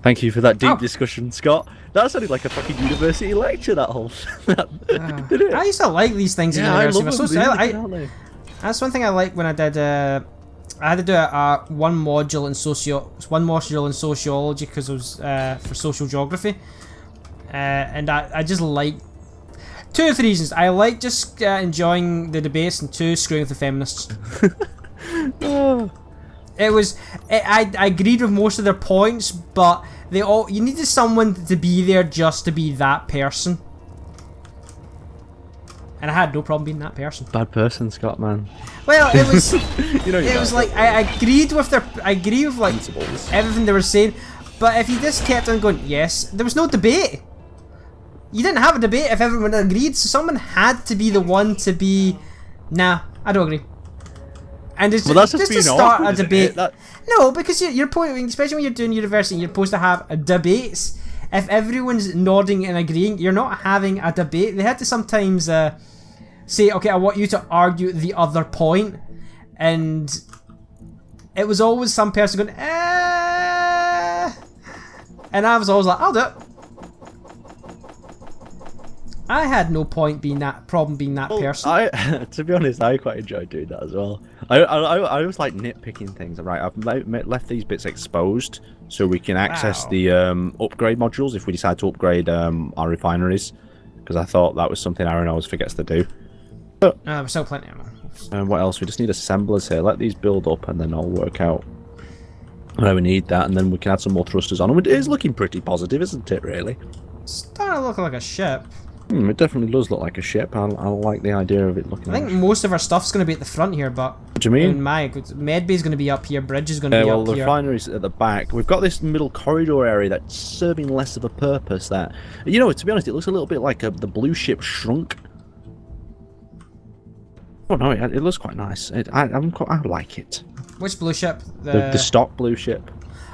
Thank you for that deep discussion, Scott. That sounded like a fucking university lecture, that whole... Did it? I used to like these things in university. I love them, That's one thing I liked when I did... I had to do one module in sociology because it was for social geography. And I just like... Two of the reasons. I like just enjoying the debates, and two, screwing with the feminists. I agreed with most of their points, but you needed someone to be there just to be that person. And I had no problem being that person. Bad person, Scott, man. Well, it was it was like I agreed with like principles. Everything they were saying, but if you just kept on going, yes, there was no debate. You didn't have a debate if everyone agreed, so someone had to be the one to be, nah, I don't agree. And it's that's just being to start awkward, a debate. isn't it? No, because you're pointing, especially when you're doing university, you're supposed to have debates. If everyone's nodding and agreeing, you're not having a debate. They had to sometimes say, okay, I want you to argue the other point. And it was always some person going, eh. And I was always like, I'll do it. I had no point being that person. To be honest, I quite enjoyed doing that as well. I was like nitpicking things. Right, I've left these bits exposed so we can access the upgrade modules if we decide to upgrade our refineries, because I thought that was something Aaron always forgets to do. But we're still plenty of them. What else? We just need assemblers here. Let these build up, and then I'll work out where we need that, and then we can add some more thrusters on. And it is looking pretty positive, isn't it? Really. It's starting to look like a ship. It definitely does look like a ship. I like the idea of it looking. I think most of our stuff's going to be at the front here, but what do you mean? Medbay is going to be up here, Bridge is going to be up here. Well, the refinery's at the back. We've got this middle corridor area that's serving less of a purpose. That, you know, to be honest, it looks a little bit like the blue ship shrunk. Oh no, it looks quite nice. I like it. Which blue ship? The stock blue ship.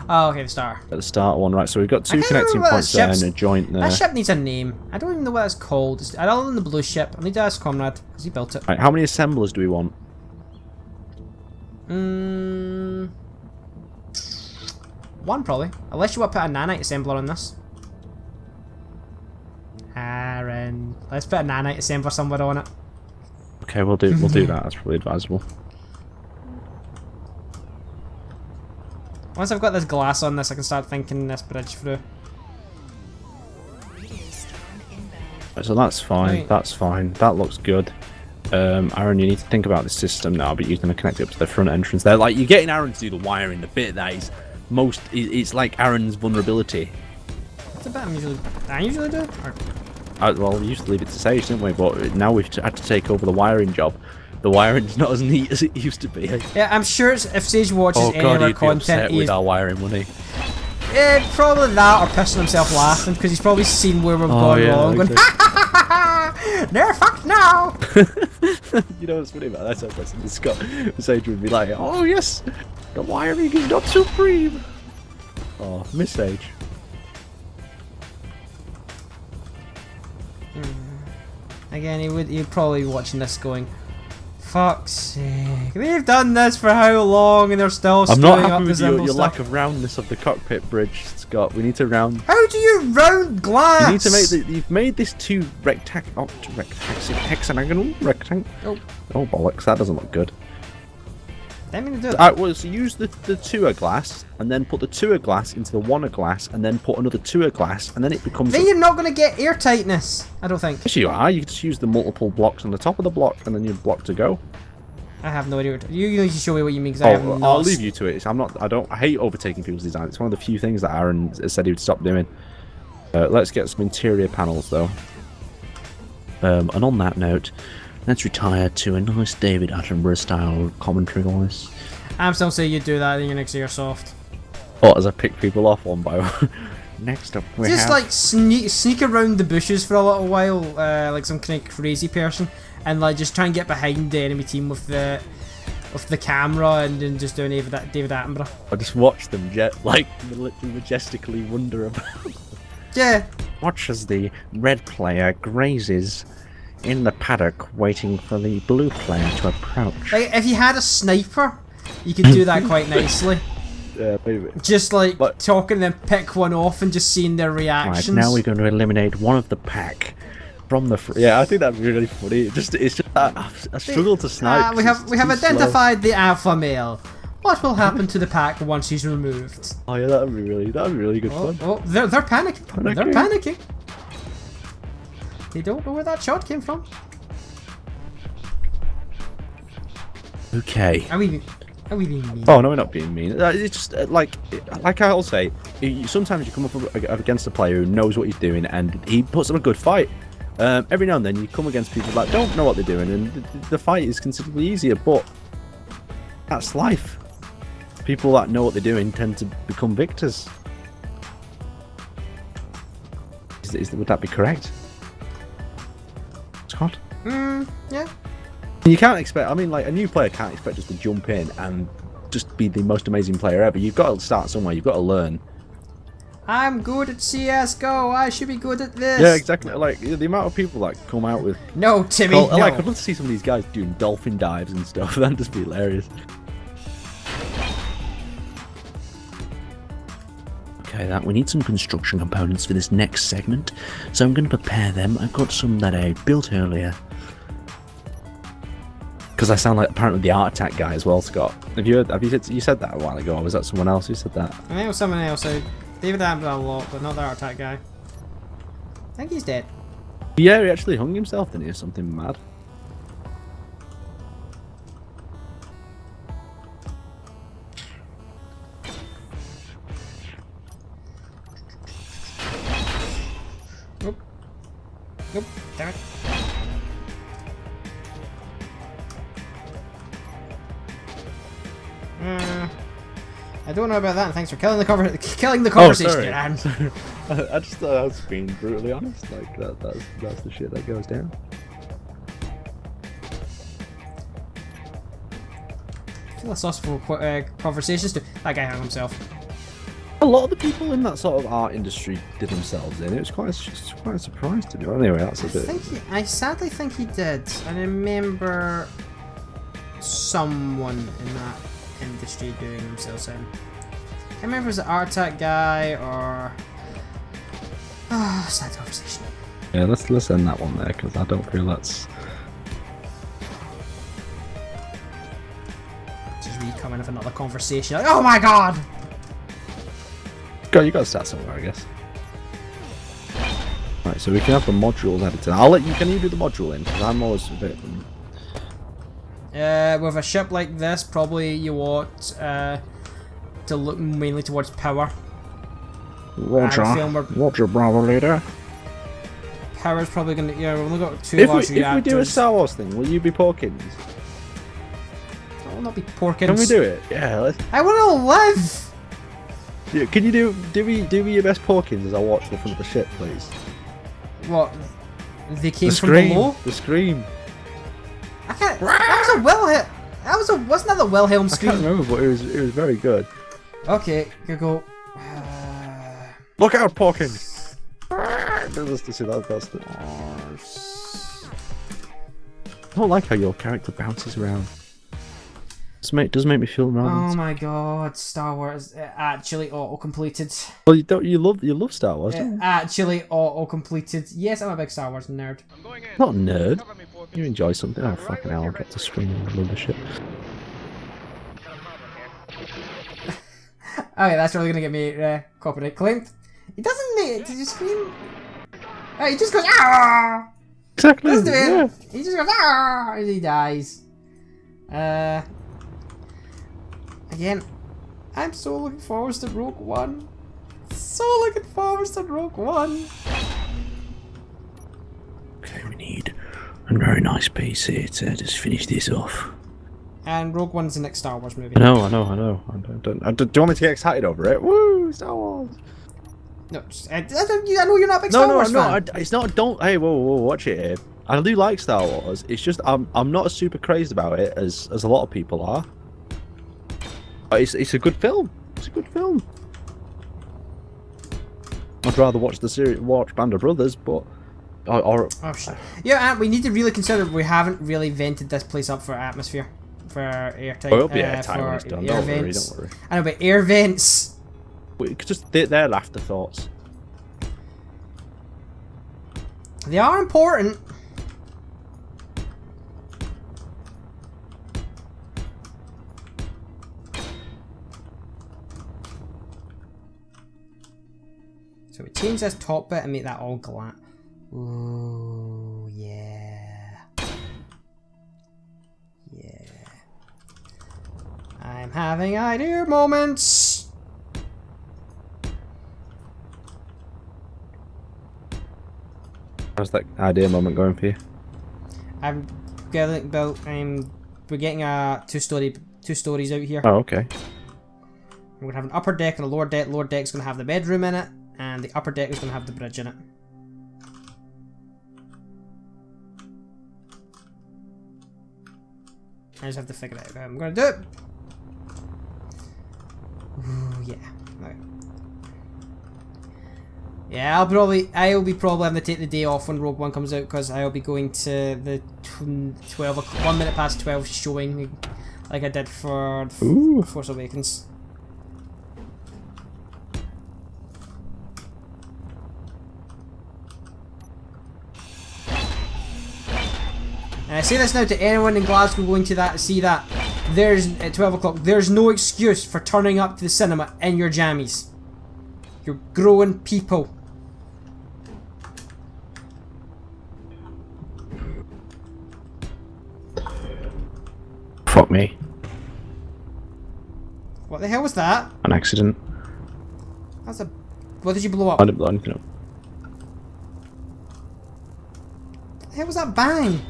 Oh, okay, the star. At the start one, right? So we've got two connecting points there and a joint there. That ship needs a name. I don't even know what it's called. Other than the blue ship, I need to ask Conrad because he built it. Right, how many assemblers do we want? One probably. Unless you want to put a nanite assembler on this. Aaron, let's put a nanite assembler somewhere on it. Okay, we'll do that. That's probably advisable. Once I've got this glass on this, I can start thinking this bridge through. So that's fine. Right. That's fine. That looks good. Aaron, you need to think about the system now, but you're going to connect it up to the front entrance there. Like, you're getting Aaron to do the wiring, the bit that is most... It's like Aaron's vulnerability. What's the bit I usually do? Well, we used to leave it to Sage, didn't we? But now we've had to take over the wiring job. The wiring's not as neat as it used to be. Yeah, I'm sure if Sage watches any of our content, with our wiring, wouldn't he? Probably that, or pissing himself laughing because he's probably seen where we've gone wrong. Going, they're fucked now. You know what's funny about that? That's how Scott Sage would be like, "Oh yes, the wiring is not supreme." Oh, Miss Sage. Again, he'd probably be watching this going, fuck's sake, they've done this for how long and they're still I'm not up happy with the your lack of roundness of the cockpit bridge, Scott. We need to round... How do you round glass? You need to make you've made this two hexagonal rectangle. Oh bollocks, that doesn't look good. Didn't mean to do it. Alright, well, so use the tour glass, and then put the tour glass into the one glass, and then put another tour glass, and then it becomes... Then you're not going to get air tightness, I don't think. Yes, you are. You just use the multiple blocks on the top of the block, and then you're blocked to go. I have no idea. You need to show me what you mean, because I have not... I'll leave you to it. I hate overtaking people's designs. It's one of the few things that Aaron has said he would stop doing. Let's get some interior panels, though. And on that note, let's retire to a nice David Attenborough style commentary voice. I'm still saying you do that in your next airsoft. What, as I pick people off one by one? Next up we just have... like sneak around the bushes for a little while, like some kind of crazy person, and like just try and get behind the enemy team with the camera and then just doing David Attenborough. I just watch them majestically wander about. Yeah. Watch as the red player grazes in the paddock waiting for the blue player to approach. Like, if you had a sniper, you could do that quite nicely. maybe. Just like But- talking them, pick one off and just seeing their Right, reactions. now we're going to eliminate one of the pack from the. Yeah, I think that'd be really funny. It's just that I struggle to snipe. we 'cause have it's we have too slow. identified the alpha male. What will happen to the pack once he's removed? Oh yeah, that'd be really good Oh, fun. oh, they're panicking. They're Panicking. panicking. They don't know where that shot came from. Okay. Are we being mean? Oh no, we're not being mean. It's just like I'll say, sometimes you come up against a player who knows what he's doing and he puts up a good fight. Every now and then you come against people that don't know what they're doing, and the fight is considerably easier. But that's life. People that know what they're doing tend to become victors. Would that be correct, Scott? Yeah. You can't expect. I mean, like a new player can't expect just to jump in and just be the most amazing player ever. You've got to start somewhere. You've got to learn. I'm good at CS:GO. I should be good at this. Yeah, exactly. Like the amount of people that come out with. No, Timmy. Well, no. like I'd love to see some of these guys doing dolphin dives and stuff. That'd just be hilarious. Okay, we need some construction components for this next segment, so I'm going to prepare them. I've got some that I built earlier. Because I sound like apparently the art attack guy as well, Scott. You said that a while ago, or was that someone else who said that? I think it was someone else. So David Attenborough a lot, but not the art attack guy. I think he's dead. Yeah, he actually hung himself, didn't he, or something mad? Nope. Nope. Damn it. I don't know about that. And thanks for killing the conversation, sorry. Aaron. I just thought I was being brutally honest. Like that's the shit that goes down. Philosophical conversations too. That guy hung himself. A lot of the people in that sort of art industry did themselves in. It was quite a surprise to me. Anyway, that's a bit. I sadly think he did. I remember someone in that industry doing themselves in. I can't remember if it was an art attack guy or. Sad conversation. Yeah, let's end that one there because I don't feel that's. Just re-coming with another conversation. Like, oh my god! You got to start somewhere, I guess. Right, so we can have the modules edited. I'll let you. Can you do the module in? Because I'm always a bit. With a ship like this, probably you want to look mainly towards power. Roger, Bravo leader. Power's probably gonna. Yeah, we've only got two If large we reactors. do a Star Wars thing, will you be Porkins? I will not be Porkins. Can we do it? Yeah, let's. I want to live. Yeah, can you do me your best Porkins as I watch the front of the ship, please? What? They came The from scream. below. The scream. I can't. That was a Wilhelm. Wasn't that the Wilhelm I scream? can't remember, but it was very good. Okay, go. Look out, Porkins! Let's just see that's the. I don't like how your character bounces around. It does make me feel around. Oh my god, Star Wars actually auto-completed. Well, you love Star Wars, don't you? Actually auto-completed. Yes, I'm a big Star Wars nerd. Not a nerd. You enjoy something. Oh fucking hell! I dropped the screen in the middle of the ship. Okay, that's really gonna get me copyright claimed. He doesn't need it. Did you scream? Oh, he just goes ah. Exactly. Doesn't do it. Yeah. He just goes ah, and he dies. Again, I'm so looking forward to Rogue One. So looking forward to Rogue One. Okay, we need a very nice piece here to just finish this off. And Rogue One's the next Star Wars movie. I know. Do you want me to get excited over it? Woo, Star Wars! No, I know you're not a big Star Wars fan. It's not. Don't. Hey, whoa, watch it here. I do like Star Wars. It's just I'm not as super crazed about it as a lot of people are. But it's a good film. It's a good film. I'd rather watch the series, watch Band of Brothers, but Oh shit. Yeah, we need to really consider we haven't really vented this place up for atmosphere. for airtime. Oh, it'll be airtime when for it's done. air Don't worry, vents. don't worry. I know, but air vents. They're afterthoughts. They are important. So we change this top bit and make that all glass. Ooh, yeah. Yeah. I'm having idea moments. How's that idea moment going for you? I'm getting built. We're getting two stories out here. Oh, okay. We're gonna have an upper deck and a lower deck. Lower deck's gonna have the bedroom in it, and the upper deck is gonna have the bridge in it. I just have to figure out how I'm gonna do it. Ooh, yeah. Right. Yeah, I'll be probably having to take the day off when Rogue One comes out because I'll be going to the 1 minute past 12 showing, like I did for Force Awakens. And I say this now to anyone in Glasgow going to see that. There's at 12 o'clock. There's no excuse for turning up to the cinema in your jammies. You're growing people. Fuck me. What the hell was that? An accident. That's a. What did you blow up? I didn't blow anything up. What the hell was that bang?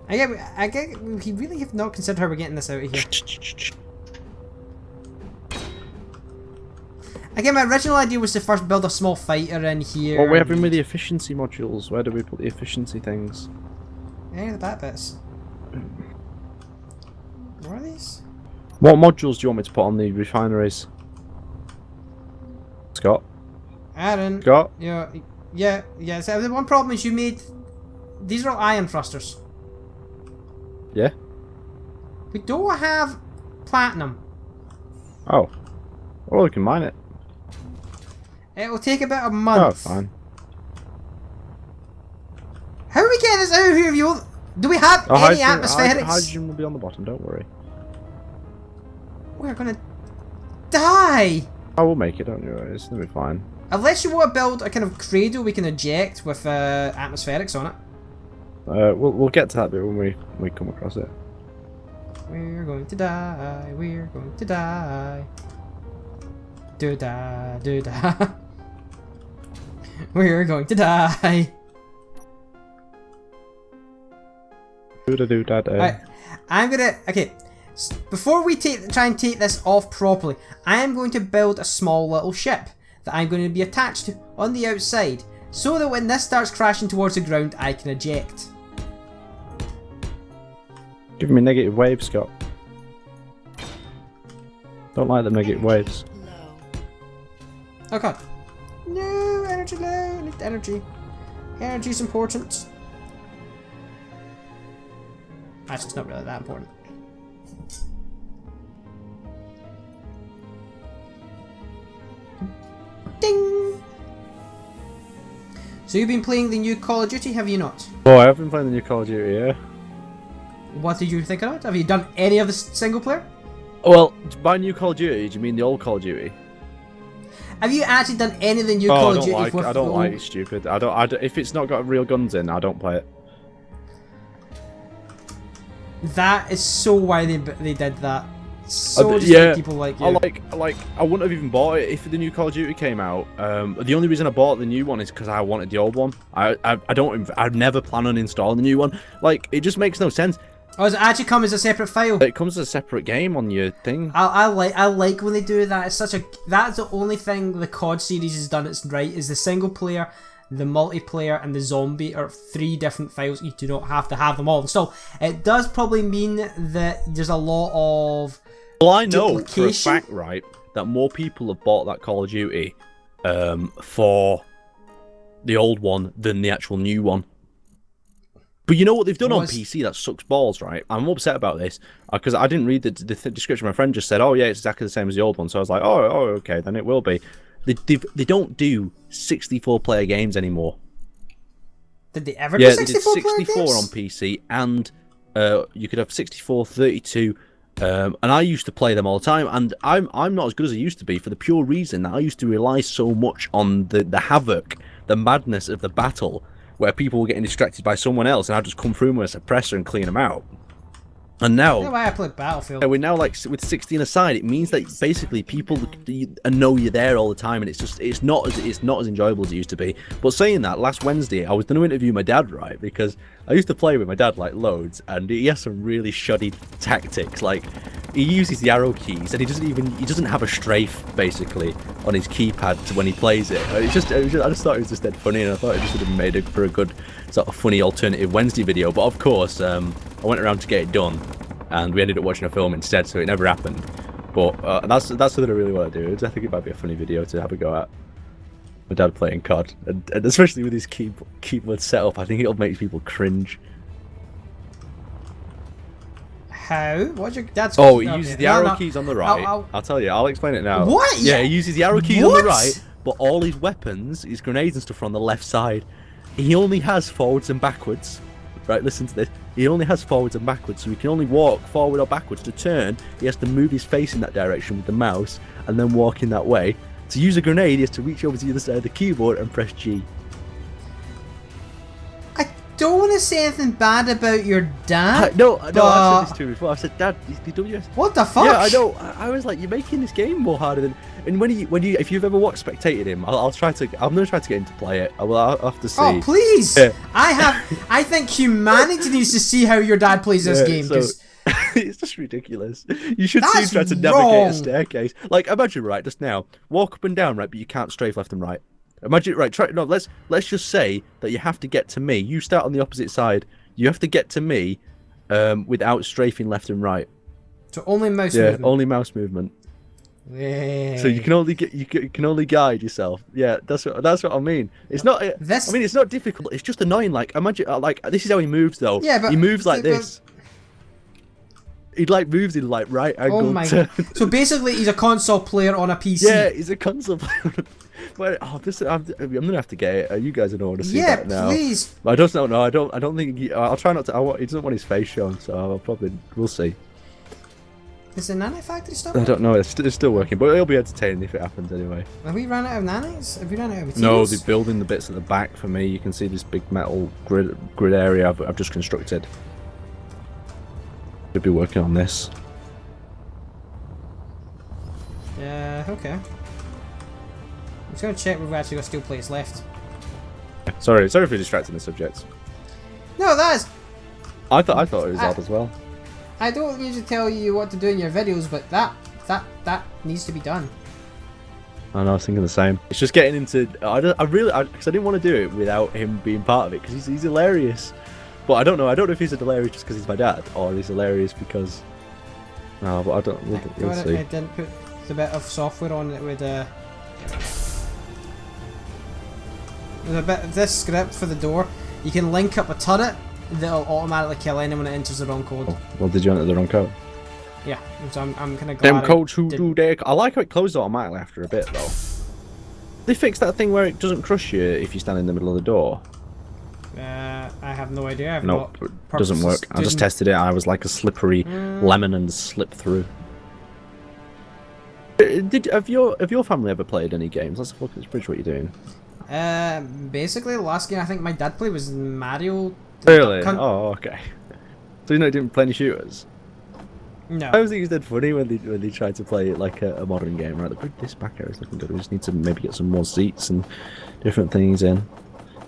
I get. We really have not considered how we're getting this out of here. Again, my original idea was to first build a small fighter in here. What are we having with the efficiency modules? Where do we put the efficiency things? Any of the back bits. What are these? What modules do you want me to put on the refineries? Scott? Aaron. Scott? Yeah. So the one problem is you made. These are all iron thrusters. Yeah? We don't have platinum. Oh. Well, we can mine it. It'll take about a month. Oh, fine. How are we getting this out of here? Do we have any atmospherics? Hydrogen will be on the bottom, don't worry. We're gonna die. I will make it, don't you worry. It's gonna be fine. Unless you want to build a kind of cradle we can eject with atmospherics on it. We'll get to that bit when we come across it. We're going to die. We're going to die. Do da, do da. We're going to die. Right, I'm gonna. Okay, before we try and take this off properly, I am going to build a small little ship that I'm going to be attached to on the outside, so that when this starts crashing towards the ground, I can eject. Give me negative waves, Scott. Don't like the negative waves. Oh god. No, energy low. I need energy. Energy's important. Actually, it's not really that important. Ding! So you've been playing the new Call of Duty, have you not? Oh, I have been playing the new Call of Duty, yeah. What did you think of it? Have you done any of the single player? Well, by new Call of Duty, do you mean the old Call of Duty? Have you actually done any of the new Call of Duty? I don't like it, stupid. I don't. If it's not got real guns in, I don't play it. That is so why they did that. So just yeah, like people like you. I wouldn't have even bought it if the new Call of Duty came out. The only reason I bought the new one is because I wanted the old one. I'd never plan on installing the new one. Like, it just makes no sense. Oh, does it actually come as a separate file? It comes as a separate game on your thing. I like when they do that. It's that's the only thing the COD series has done it's right, is the single player, the multiplayer, and the zombie are 3 different files. You do not have to have them all installed. It does probably mean that there's a lot of Well, I know for a fact, right, that more people have bought that Call of Duty for the old one than the actual new one. But you know what they've done on PC that sucks balls, right? I'm upset about this because I didn't read the description. My friend just said, "Oh yeah, it's exactly the same as the old one." So I was like, "Oh, okay, then it will be." They don't do 64-player games anymore. Did they ever do 64 they did 64 games? on PC, and you could have 64, 32, and I used to play them all the time. And I'm not as good as I used to be for the pure reason that I used to rely so much on the havoc, the madness of the battle, where people were getting distracted by someone else, and I'd just come through with a suppressor and clean them out. And now, that's why I played Battlefield. We're now like with 16 aside. It means that basically people know you're there all the time, and it's not as enjoyable as it used to be. But saying that, last Wednesday I was going to interview my dad, right? Because I used to play with my dad like loads, and he has some really shoddy tactics. Like he uses the arrow keys, and he doesn't have a strafe basically on his keypad when he plays it. I just thought it was just dead funny, and I thought it just would have made it for a good sort of funny alternative Wednesday video. But of course, I went around to get it done, and we ended up watching a film instead, so it never happened. But that's something I really want to do. I think it might be a funny video to have a go at. My dad playing COD, and especially with his keyboard setup, I think it'll make people cringe. How? What's your dad's? Oh, he uses the arrow keys on the right. I'll tell you. I'll explain it now. What? Yeah, he uses the arrow keys on the right, but all his weapons, his grenades and stuff, are on the left side. He only has forwards and backwards. Right, listen to this. He only has forwards and backwards, so he can only walk forward or backwards. To turn, he has to move his face in that direction with the mouse, and then walk in that way. To use a grenade, he has to reach over to the other side of the keyboard and press G. I don't want to say anything bad about your dad. No, I've said this to him before. I said, Dad, the WS. What the fuck? Yeah, I know. I was like, you're making this game more harder than. And if you've ever spectated him, I'm gonna try to get him to play it. I'll have to see. Oh please! Yeah. I think humanity needs to see how your dad plays this game. It's just ridiculous. You should see him try to navigate a staircase. Like, imagine, right, just now, walk up and down, right, but you can't strafe left and right. Imagine, right, let's just say that you have to get to me. You start on the opposite side. You have to get to me without strafing left and right. So only mouse movement? Yeah, only mouse movement. Yeah. So you can only guide yourself. Yeah, that's what I mean. It's not. It's not difficult. It's just annoying. Like, imagine, like, this is how he moves though. Yeah, but he moves like this. He like moves in like right angle. Oh my god! So basically, he's a console player on a PC. Yeah, he's a console player. But I'm gonna have to get it. You guys don't want to see that now. Yeah, please. I don't know. I don't think. I'll try not to. He doesn't want his face shown, so we'll see. Is the nanny factory stuff? I don't know. It's still working, but it'll be entertaining if it happens anyway. Have we run out of nannies? Have we run out of materials? No, they're building the bits at the back for me. You can see this big metal grid area I've just constructed. Should be working on this. Yeah. Okay. I'm just gonna check if we've actually got steel plates left. Sorry for distracting the subject. No, that's. I thought it was odd as well. I don't usually tell you what to do in your videos, but that needs to be done. I know, I was thinking the same. It's just getting into. Because I didn't want to do it without him being part of it, because he's hilarious. But I don't know if he's hilarious just because he's my dad, or he's hilarious because. No, but I don't. We'll see. I didn't put the bit of software on it with a bit of this script for the door. You can link up a turret that'll automatically kill anyone that enters the wrong code. Oh, well, did you enter the wrong code? Yeah, so I'm kind of glad. Them codes who do their. I like how it closes automatically after a bit though. They fixed that thing where it doesn't crush you if you stand in the middle of the door. I have no idea. Nope, it doesn't work. I just tested it. I was like a slippery lemon and slipped through. Have your family ever played any games? Let's look at this bridge. What you're doing? Basically, the last game I think my dad played was Mario. Really? Oh, okay. So you didn't play any shooters? No. I always think it's dead funny when they try to play like a modern game. Right, this back area is looking good. We just need to maybe get some more seats and different things in.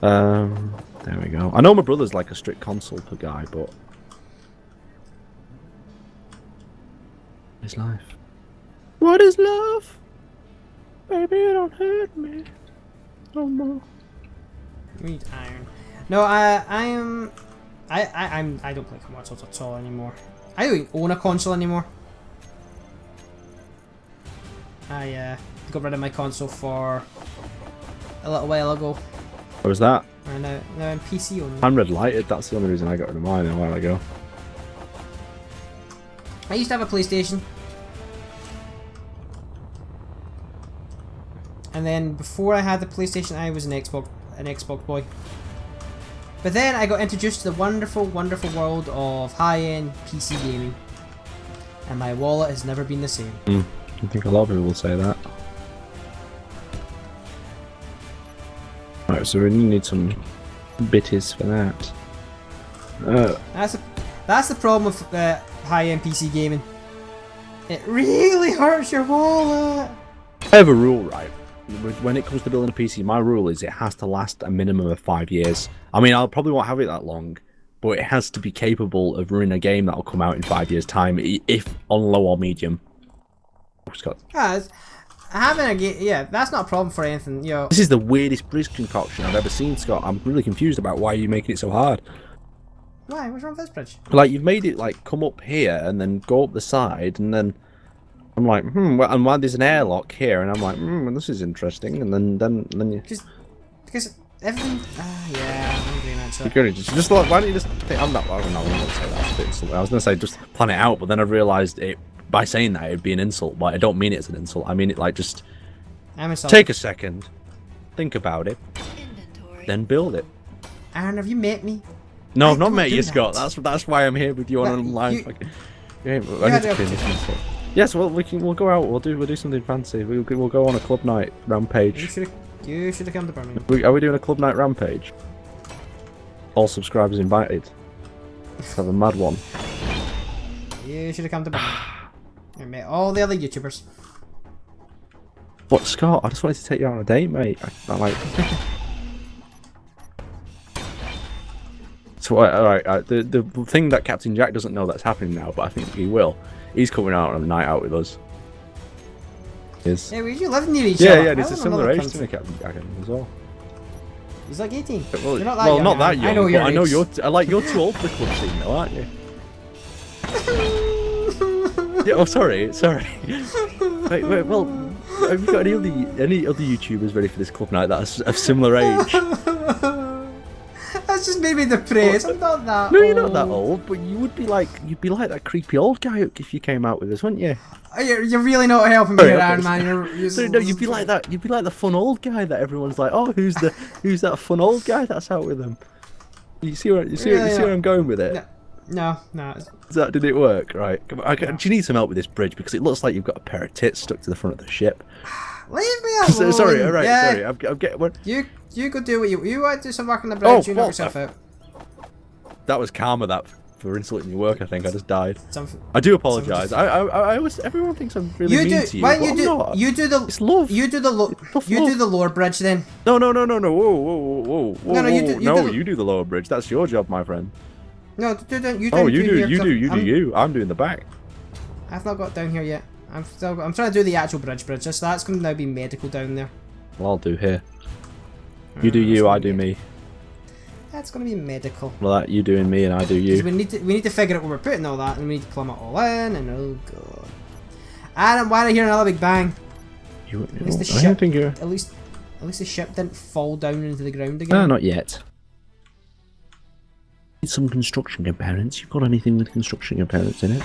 There we go. I know my brother's like a strict console per guy, but it's life. What is love? Baby, don't hurt me no more. We need iron. No, I don't play consoles at all anymore. I don't even own a console anymore. I got rid of my console for a little while ago. What was that? Or now in PC only. I'm red lighted. That's the only reason I got rid of mine a while ago. I used to have a PlayStation. And then before I had the PlayStation, I was an Xbox boy. But then I got introduced to the wonderful, wonderful world of high-end PC gaming. And my wallet has never been the same. I think a lot of people will say that. Right, so we need some bitties for that. That's the problem with high-end PC gaming. It really hurts your wallet. I have a rule, right? When it comes to building a PC, my rule is it has to last a minimum of 5 years. I mean, I probably won't have it that long, but it has to be capable of running a game that'll come out in 5 years' time, if on low or medium. Scott. Having a game, yeah, that's not a problem for anything. You know. This is the weirdest bridge concoction I've ever seen, Scott. I'm really confused about why you're making it so hard. Why? What's wrong with this bridge? Like, you've made it like come up here and then go up the side, and then I'm like, well, and why there's an airlock here, and I'm like, this is interesting, and then you. Because everything. Yeah, I'm agreeing actually. You're just like, why don't you just? I'm not going to say that's a bit insulting. I was going to say just plan it out, but then I realised it by saying that it'd be an insult. But I don't mean it as an insult. I mean it like just. Take a second, think about it, then build it. Aaron, have you met me? No, I've not met you, Scott. That's why I'm here with you on online. Yes, well we'll go out. We'll do something fancy. We'll go on a club night rampage. You should have come to Birmingham. Are we doing a club night rampage? All subscribers invited. Let's have a mad one. You should have come to Birmingham. I met all the other YouTubers. What, Scott? I just wanted to take you on a date, mate. I like. So, alright, the thing that Captain Jack doesn't know that's happening now, but I think he will. He's coming out on a night out with us. Yeah, you live near each other. Yeah, he's a similar age to me, Captain Jack, as well. He's like 18. Well, you're not that young. Not that young, I know, but I know you're too old for the club scene, though, aren't you? Yeah, oh, sorry. Wait, well, have you got any other YouTubers ready for this club night that's of similar age? That's just maybe the praise. I'm not that. No, old. you're not that old, but you'd be like that creepy old guy if you came out with us, wouldn't you? You're really not helping me here, Aaron, man. So, no, you'd be like that. You'd be like the fun old guy that everyone's like, oh, who's that fun old guy that's out with them? You see where I'm going with it? No. Did it work? Right. Do you need some help with this bridge because it looks like you've got a pair of tits stuck to the front of the ship? Leave me alone. Sorry. All right. Yeah. Sorry. I'm getting one. You go do what you want to do some work on the bridge. You knock yourself out. That was karma. That for insulting your work. I think I just died. I do apologise. I always everyone thinks I'm really mean to you. Why don't you do the? It's love. You do the lower bridge then. No. Whoa. No, you do the lower bridge. That's your job, my friend. No, you do. Oh, you do. I'm doing the back. I've not got down here yet. I'm trying to do the actual bridge. Just that's going to now be medical down there. Well, I'll do here. You do you, I do me. That's going to be medical. Well, that you doing me and I do you. We need to figure out where we're putting all that, and we need to plumb it all in. And oh god. And why did I hear another big bang? At least the ship didn't fall down into the ground again. No, not yet. Need some construction components. You've got anything with construction components in it?